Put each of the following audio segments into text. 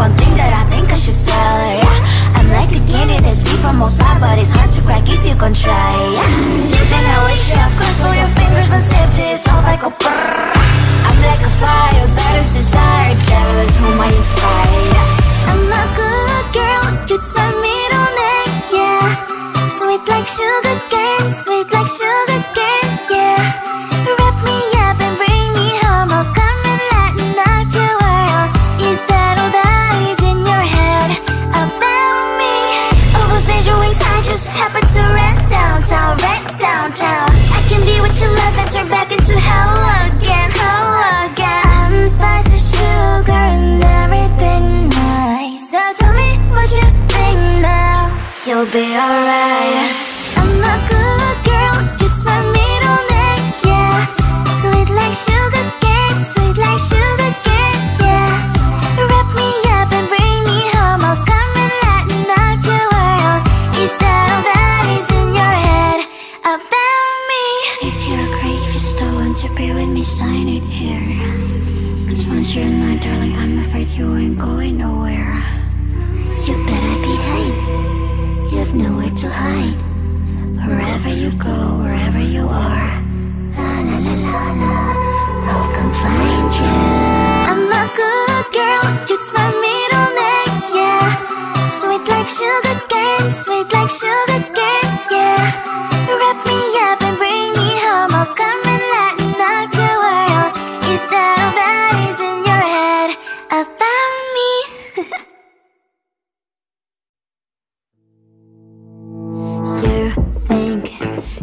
one thing that I think I should tell her, yeah. I'm like a candy that's deep from outside, but it's hard to crack if you can try, yeah. Something I wish I'd cross all your fingers when safety is off, I go brrrr. I'm like a fire, that is desire, that is whom I inspire, yeah. I'm a good girl, it's my middle name, yeah. Sweet like sugar cane, sweet like sugar cane, yeah. Wrap me up and bring me home, I'll come and lighten up your world. Is that all that is in your head about me? Oh, those angel wings, I just happen to rent downtown, I can be what you love and turn back into hell again, I'm spicy sugar and everything nice. So tell me what you think now, you'll be alright. I'm a good girl, it's my middle name, yeah. Sweet like sugar cane, sweet like sugar cane, yeah. Wrap me up and bring me home, I'll come and lighten up your world. Is that all that is in your head about me? If you're a creep, you still want to be with me, sign it here. Cause once you're in my darling, I'm afraid you ain't going nowhere. You better behave, you have nowhere to hide. Wherever you go, wherever you are, la la la la la, I'll come find you. I'm a good girl, it's my middle name, yeah. Sweet like sugar cane, sweet like sugar cane, yeah. Wrap me up and bring me home, I'll come and lighten up your world. Is that all that is in your head about me? You think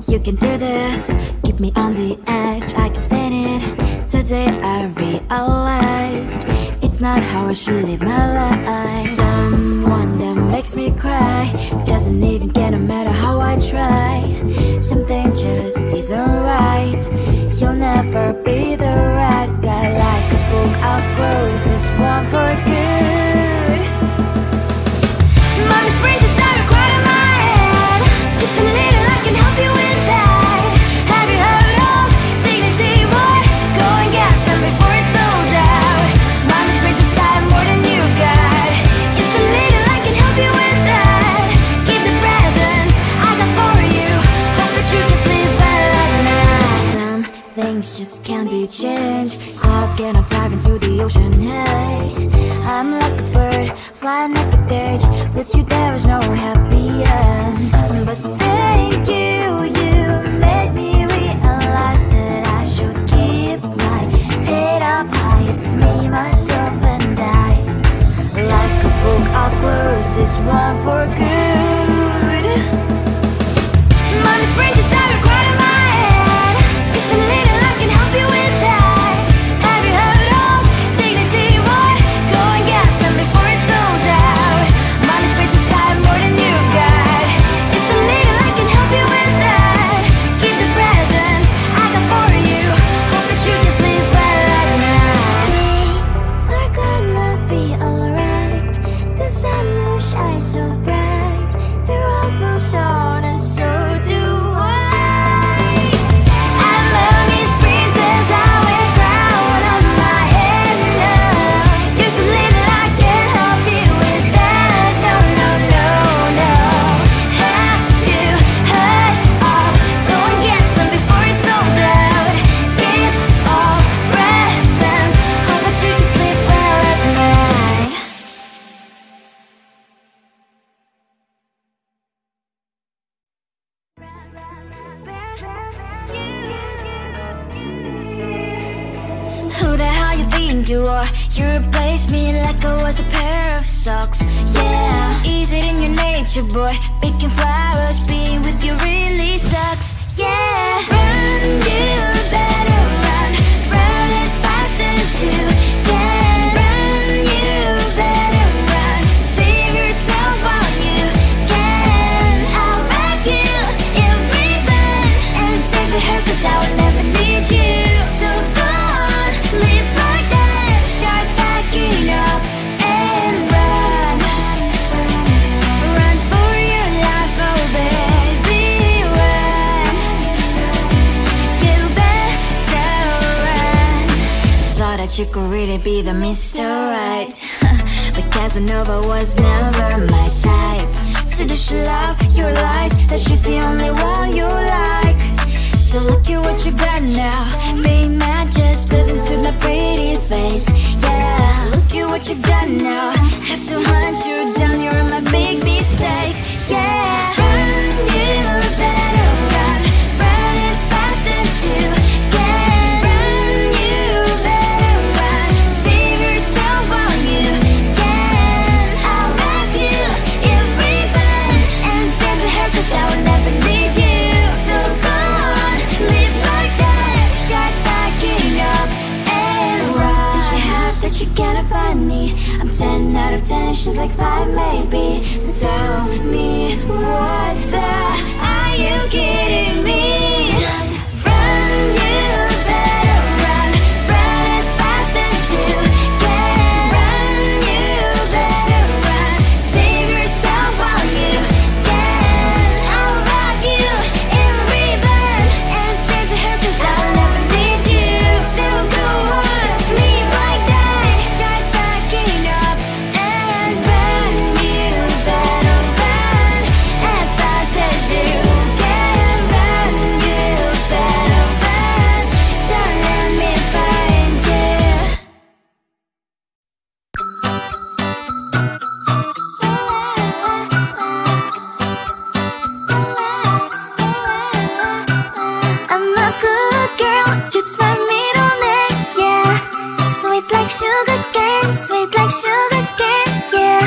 you can do this, keep me on the edge, I can stand it. Today I realized it's not how I should live my life. Someone that makes me cry doesn't even care no matter how I try. Something just isn't right, you'll never be the right guy. Like a book, I'll close this one for good. Mommy springs inside a quite in my head, just a little I can help you with that. Have you heard of dignity, boy? Go and get some before it's sold out. Mommy springs inside more than you got, just a little I can help you with that. Give the presents I got for you, hope that you can sleep well at night. Some things just can't be changed, I'll get on dive into the ocean, hey. I'm like a bird, flying at the cage. With you there is no happy end. But thank you, you made me realize that I should keep my head up high. It's me, myself and I. Like a book, I'll close this one for good. Mommy springs inside a quite in my head, just a little I can help you with that. Have you heard of dignity, boy? Go and get some before it's sold out. Mommy springs inside more than you got, just a little I can help you with that. Keep the presents I got for you, hope that you can sleep well at night. We're gonna be alright, the sun will shine so bright. The road moves on and so do I. I'm Lonely's princess, I wear crown on my head now. Just a little I can help you with that. No, no, no, no. Have you heard of? Go and get some before it's sold out. Give all presents, hope that you can sleep well at night. Who the hell you think you are? You replaced me like I was a pair of socks. Yeah, is it in your nature, boy? Picking flowers, being with you really sucks. Yeah, run, you better run. Run as fast as you can. Run, you better run. Save yourself while you can. I'll wrap you in ribbon and send to her, cause I will never need you. So go on, live like that. Start packing up and run. Run for your life, oh baby, run. You better run. Thought that you could really be the Mr. Right, but Casanova was never my type. So does she love your lies, that she's the only one you like? So look at what you've done now. Being mad just doesn't suit my pretty face. Yeah, look at what you've done now. Have to hunt you down, you're my big mistake. Yeah, run, you better run. Run as fast as you can. Run, you better run. Save yourself while you can. I'll wrap you in ribbon and send to her, 'cause I will never need you. So go on, live like that. Start backing up and run. Does she have that she cannot find me? I'm 10 out of 10, she's like 5 maybe. So tell me, what the are you kidding me? Run, run, you better run. Run as fast as you can. Run, you better run. Save yourself while you can. I'll wrap you in ribbon and send to her, 'cause I'll never need you. So go on, leave like that. Start backing up and run. You better run as fast as you can. Run, you better run. Don't let me find you. I'm a good girl, it's my middle name, yeah. Sweet like sugar cane, sweet like sugar cane, yeah.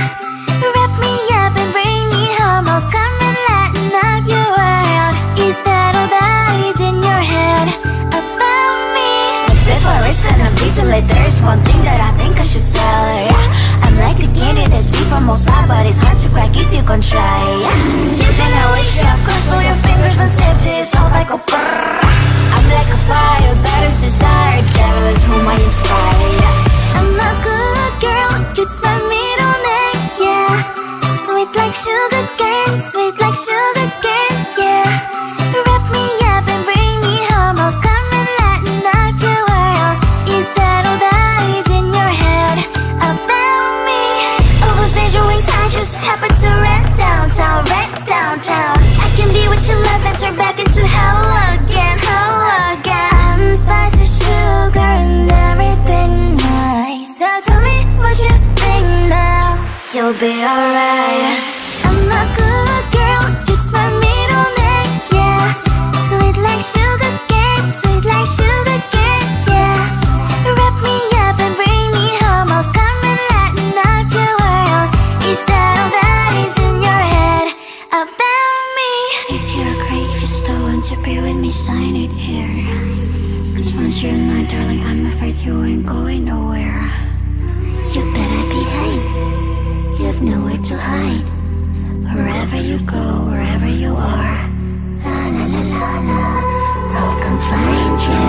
Wrap me up and bring me home, I'll come and lighten up your world. Is that all that is in your head about me? Before it's gonna be too late, there's one thing that I think I should tell her, yeah. I'm like the candy that's deep from outside, but it's hard to crack if you can try, yeah. Something I wish you have crossed all your fingers when safety is off, I go brrrr. I'm like a fire, that is desire, devil is whom I inspire, yeah. I'm a good girl, it's my middle name, yeah. Sweet like sugar cane, sweet like sugar cane, yeah. Wrap me up and bring me home, I'll come and lighten up your world. Is that all that is in your head about me? All those angel wings I just happen to rent downtown, rent downtown. I can be what you love and turn back into hell again, hell again. I'm spicy sugar and everything nice. So tell me what you think now. You'll be alright. I'm a good girl, it's my middle name, yeah. Sweet like sugar cane, sweet like sugar cane, yeah. Wrap me up and bring me home, I'll come and lighten up your world. Is that all that is in your head about me? If you agree, if you still want to be with me, sign it here. 'Cause once you're in my darling, I'm afraid you ain't going nowhere. You better behave, you have nowhere to hide. Wherever you go, wherever you are, la la la la la, I'll come find you.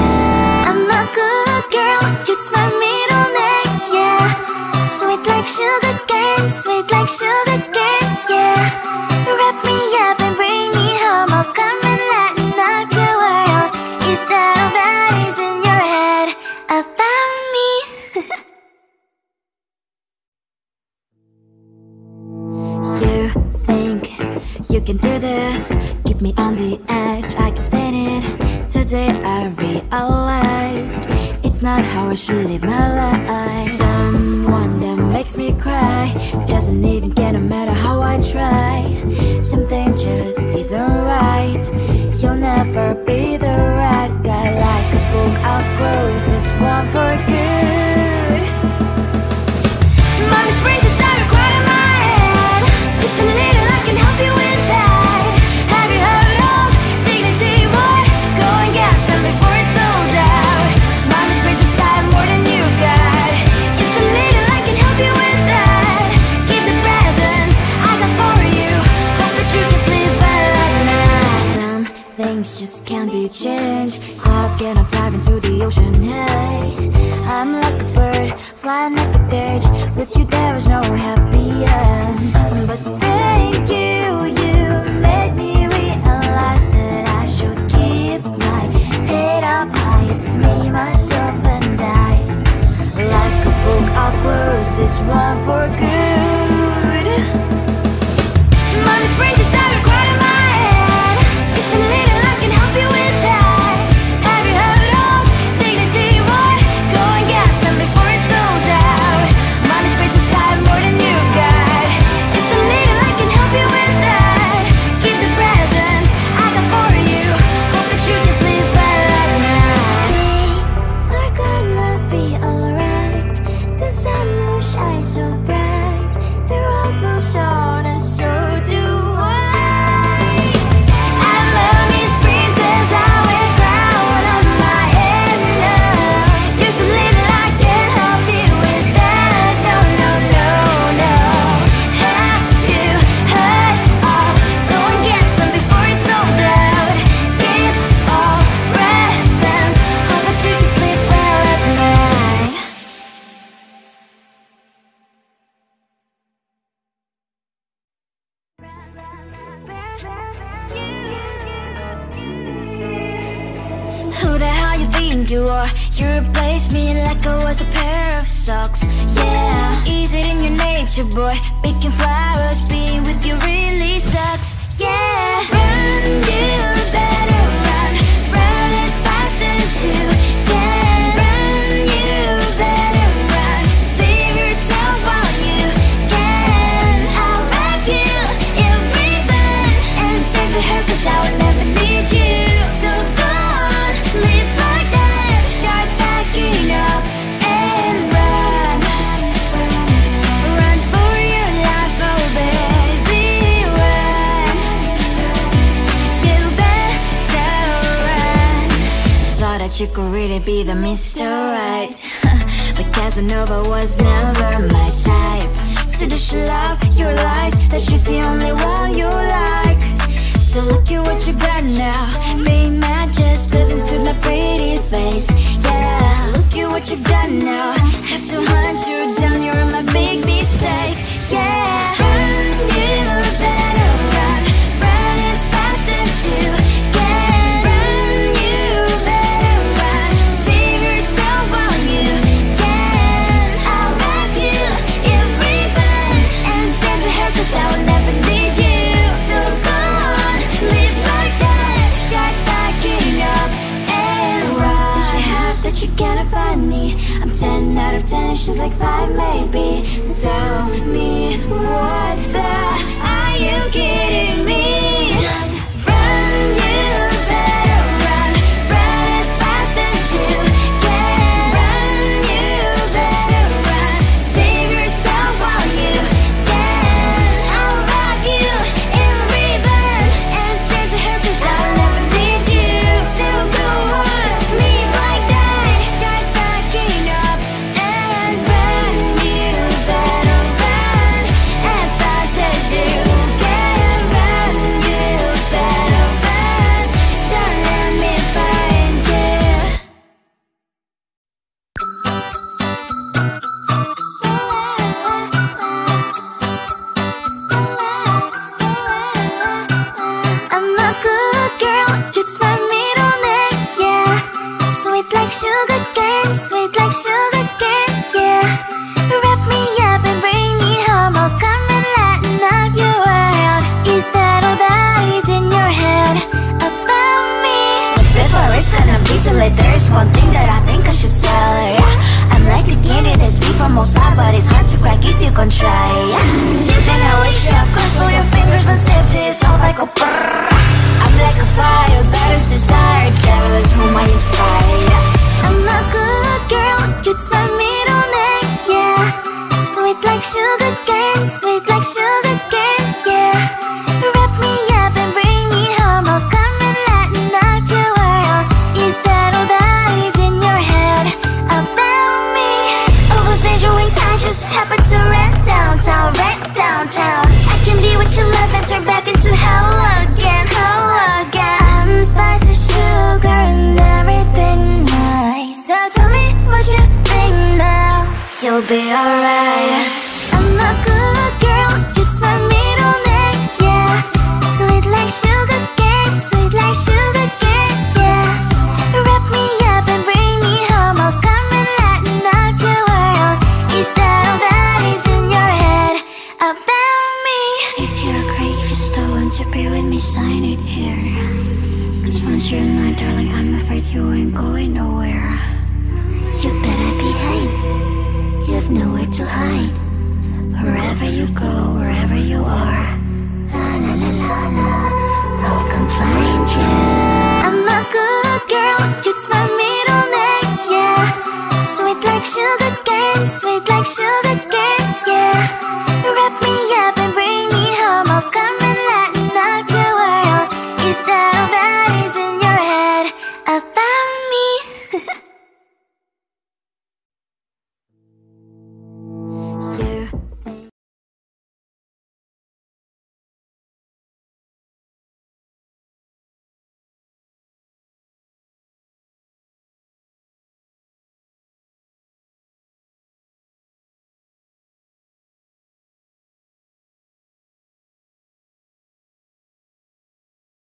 I'm a good girl, it's my middle name, yeah. Sweet like sugar cane, sweet like sugar cane, yeah. Wrap me up and bring me home, I'll come and lighten up your world. Is that all that is in your head about me? You think you can do this, keep me on the edge, I can stand it. Today I realized it's not how I should live my life. Someone that makes me cry doesn't even get, no matter how I try. Something just isn't right. You'll never be the right guy. Like a book, I'll close this one for good. Mommy springs inside right in my head. Listen a little, I can help you with that. Have you heard of dignity, boy? Go and get some before it's sold out. Mommy springs inside more than you've got. Just a little, I can help you with that. Give the presents I got for you. Hope that you can sleep better now. Some things just can't be changed. Clock and I'm diving to the ocean, hey. I'm like a bird, flying like a cage. With you there is no happy end. But thank you, you made me realize that I should keep my head up high. It's me, myself and I. Like a book, I'll close this one for good. you are. You replaced me like I was a pair of socks. Yeah, is it in your nature, boy? Picking flowers, being with you really sucks. Yeah, run, you better run. Run as fast as you can. Run, you better run. Save yourself while you can. I'll wrap you in ribbon and send to her, 'cause I will never need you. So go on, live like that. Start packing up and run. Run for your life, oh baby, run. You better run. Thought that you could really be the Mr. Right, but Casanova was never my type. So does she love your lies, that she's the only one you like? So look at what you got now. Being mad just doesn't suit my pretty face. Yeah, look at what you got now. Have to hunt you down, you're my big mistake. Yeah, run, you better run. Run as fast as you can. Run, you better run. Save yourself while you can. I'll wrap you in ribbon and send to her, 'cause I will never need you. So go on, live like that. Start packing up and run. Does she have that you cannot find me? I'm 10 out of 10, she's like 5 maybe. So tell me, what the are you kidding me? Run, you better run. Run as fast as you can. Run, you better run. Save yourself while you can. I'll wrap you in ribbon and send to her, 'cause I'll never need you. So go on, live like that. Start packing up and run. You better run as fast as you can. Run, you better run. Don't let me find you. I'm a good girl, it's my middle name, yeah. Sweet like sugar cane, sweet like sugar cane, yeah. Wrap me up and bring me home, I'll come and lighten up your world. Is that all that is in your head about me? But before it's gonna be too late, there's one thing that I think I should tell her, yeah. I'm like the candy that's deep from outside, but it's hard to crack if you can try, yeah. Sitting I wish you cross all your fingers, but safety is all like a brrrr. I'm like a fire, batters desire, devil is whom I inspire, yeah. I'm a good girl, it's my middle name, yeah. Sweet like sugar cane, sweet like sugar cane, yeah. Wrap me up and bring me home, I'll come and lighten up your world. Is that all that is in your head about me? Oh, those angel wings, I just happen to rent downtown, rent downtown. I can be what you love and turn back into hell again, hell again. I'm spicy sugar and everything nice. So tell me what you think now. You'll be alright. I'm a good girl, it's my middle name, yeah. Sweet like sugar cane, sweet like sugar cane, yeah. Wrap me up and bring me home, I'll come and lighten up your world. Is that all that is in your head about me? If you agree, if you still want to be with me, sign it here. 'Cause once you're in my darling, I'm afraid you ain't going nowhere. You better behave, you have nowhere to hide. Wherever you go, wherever you are, la la la la la, I'll come find you. I'm a good girl, it's my middle name, yeah. Sweet like sugar cane, sweet like sugar cane, yeah.